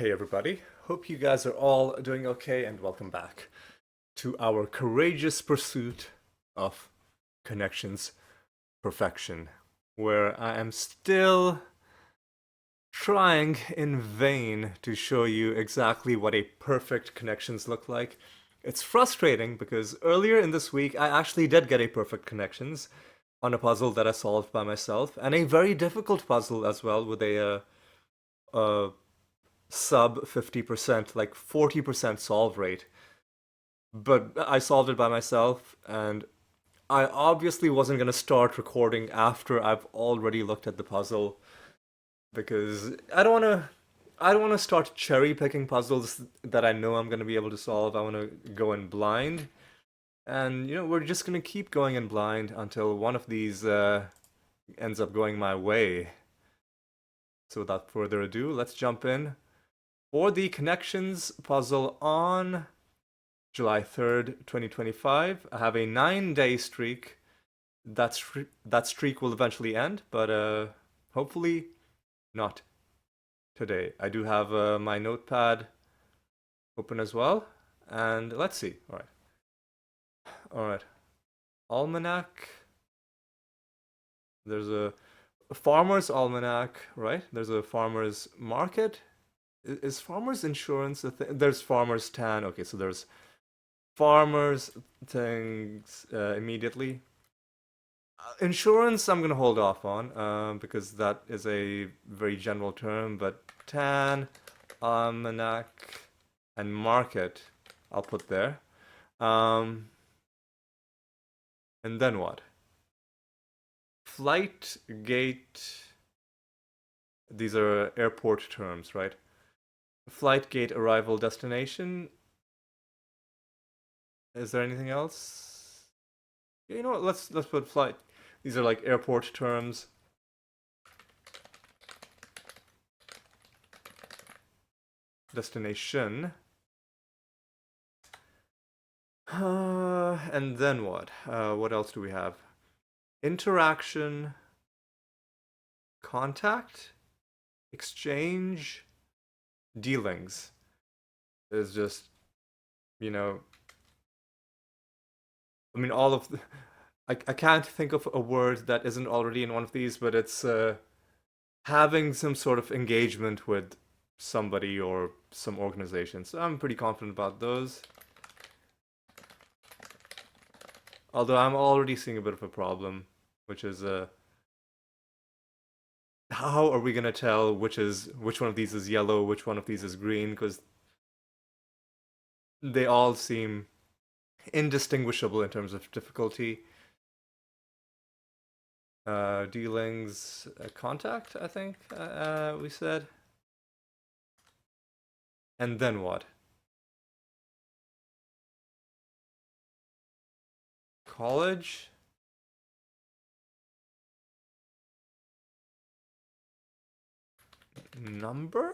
Hey everybody, hope you guys are all doing okay and welcome back to our courageous pursuit of connections perfection, where I am still trying in vain to show you exactly what a perfect connections look like. It's frustrating because earlier in this week I actually did get a perfect connections on a puzzle that I solved by myself, and a very difficult puzzle as well with a sub 50%, like 40% solve rate. But I solved it by myself, and I obviously wasn't going to start recording after I've already looked at the puzzle because I don't want to start cherry picking puzzles that I know I'm going to be able to solve. I want to go in blind. And we're just going to keep going in blind until one of these ends up going my way. So without further ado, let's jump in for the connections puzzle on July 3rd, 2025. I have a 9-day streak. That streak will eventually end, but hopefully not today. I do have my notepad open as well, and let's see. All right. Almanac. There's a farmer's almanac, right? There's a farmer's market. Is farmer's insurance a thing? There's farmer's tan. Okay, so there's farmers things immediately. Insurance, I'm gonna hold off on because that is a very general term. But tan, almanac, and market, I'll put there. Um, and then what? Flight, gate. These are airport terms, right? Flight, gate, arrival, destination. Is there anything else? Yeah, you know what? Let's put flight. These are like airport terms. Destination. And then what? What else do we have? Interaction, contact, exchange, dealings. Is just, you know, I mean, all of the, I can't think of a word that isn't already in one of these, but it's having some sort of engagement with somebody or some organization. So I'm pretty confident about those. Although I'm already seeing a bit of a problem, which is how are we gonna tell which one of these is yellow, which one of these is green? Because they all seem indistinguishable in terms of difficulty. Dealings, contact, I think we said. And then what? College? Number?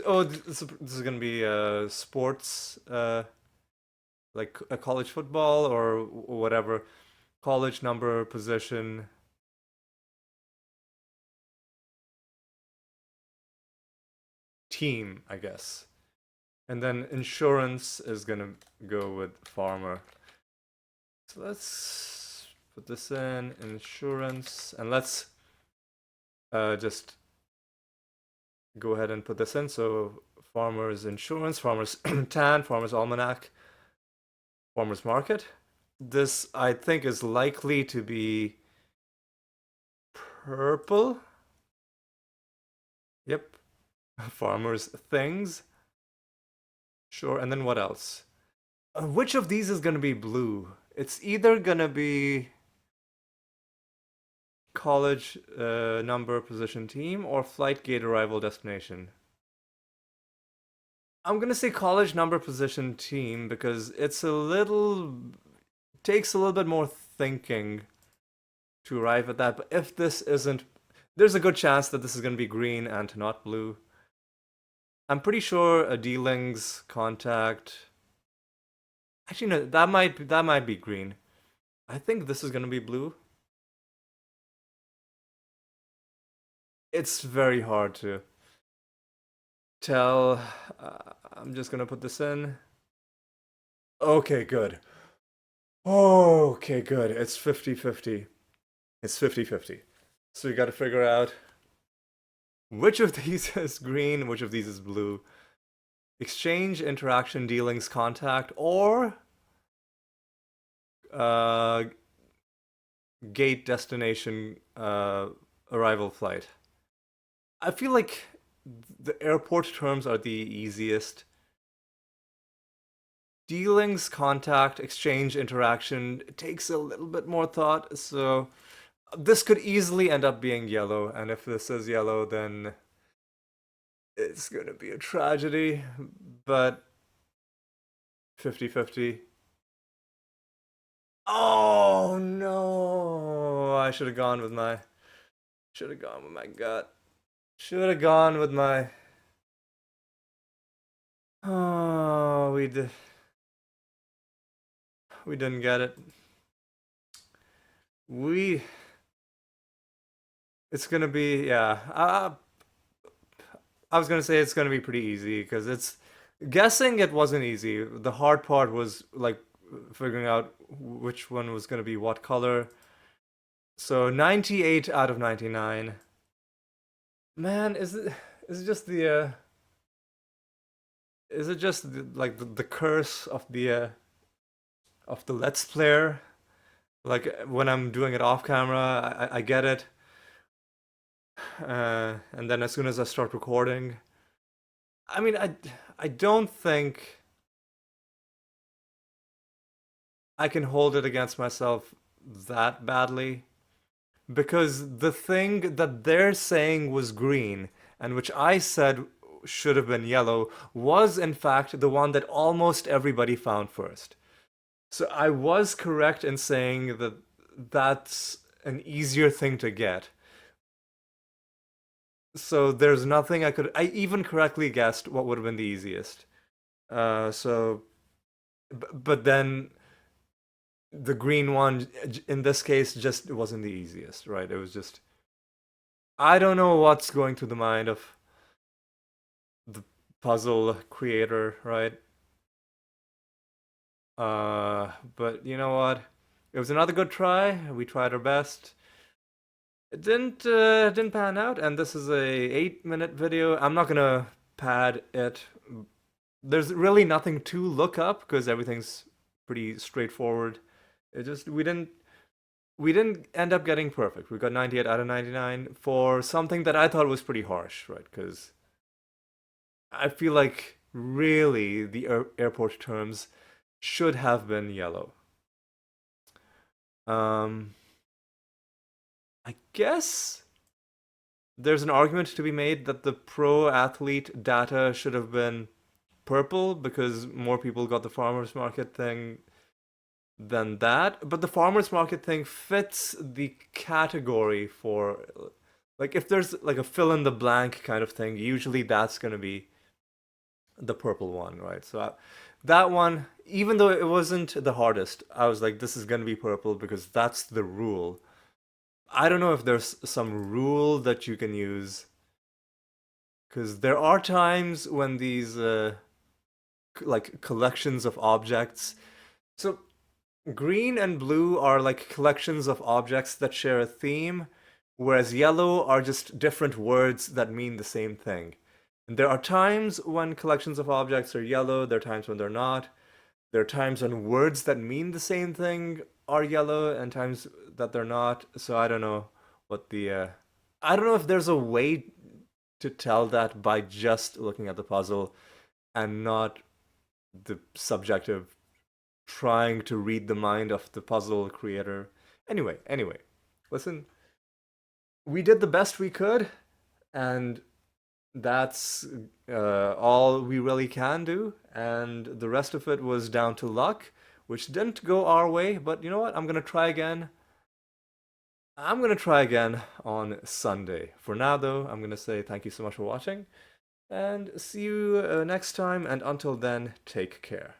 Oh, this is gonna be sports, like a college football or whatever. College number, position, team, I guess. And then insurance is gonna go with farmer. So let's put this in insurance, and let's just go ahead and put this in. So farmers insurance, farmers tan, farmers almanac, farmers market. This I think is likely to be purple. Yep. Farmers things. Sure. And then what else? Which of these is going to be blue? It's either going to be college number position team or flight gate arrival destination. I'm going to say college number position team because it's a little takes a little bit more thinking to arrive at that. But if this isn't, there's a good chance that this is going to be green and not blue. I'm pretty sure a dealings contact. Actually, no, that might be green. I think this is going to be blue. it's very hard to tell. I'm just gonna put this in. Okay, good. Okay, good. It's 50-50. It's 50-50. So you got to figure out which of these is green, which of these is blue. Exchange, interaction, dealings, contact, or uh, gate, destination, arrival, flight. I feel like the airport terms are the easiest. Dealings, contact, exchange, interaction takes a little bit more thought, so this could easily end up being yellow, and if this is yellow, then it's gonna be a tragedy, but 50-50. Oh no! I should have gone with my gut. Should have gone with my. Oh, we didn't get it. We it's gonna be yeah. I was gonna say it's gonna be pretty easy because it's guessing it wasn't easy. The hard part was like figuring out which one was gonna be what color. So 98 out of 99. Man, is it just the is it just like the curse of the Let's Player? Like when I'm doing it off camera, I get it, and then as soon as I start recording, I mean, I don't think I can hold it against myself that badly because the thing that they're saying was green and which I said should have been yellow was in fact the one that almost everybody found first. So I was correct in saying that that's an easier thing to get. So there's nothing I even correctly guessed what would have been the easiest. So, but then the green one in this case just wasn't the easiest, right? It was just I don't know what's going through the mind of the puzzle creator, right? But you know what? It was another good try. We tried our best. It didn't pan out, and this is a 8-minute video. I'm not gonna pad it. There's really nothing to look up because everything's pretty straightforward. It just we didn't end up getting perfect. We got 98 out of 99 for something that I thought was pretty harsh, right? Because I feel like really the airport terms should have been yellow. Um, I guess there's an argument to be made that the pro athlete data should have been purple because more people got the farmers market thing than that. But the farmers market thing fits the category for like if there's like a fill in the blank kind of thing, usually that's going to be the purple one, right? So that one, even though it wasn't the hardest, I was like, this is going to be purple because that's the rule. I don't know if there's some rule that you can use because there are times when these like collections of objects. So green and blue are like collections of objects that share a theme, whereas yellow are just different words that mean the same thing. And there are times when collections of objects are yellow, there are times when they're not. There are times when words that mean the same thing are yellow and times that they're not. So I don't know what the I don't know if there's a way to tell that by just looking at the puzzle and not the subjective trying to read the mind of the puzzle creator. Anyway, listen, we did the best we could, and that's all we really can do. And the rest of it was down to luck, which didn't go our way. But you know what? I'm gonna try again. I'm gonna try again on Sunday. For now, though, I'm gonna say thank you so much for watching, and see you next time. And until then, take care.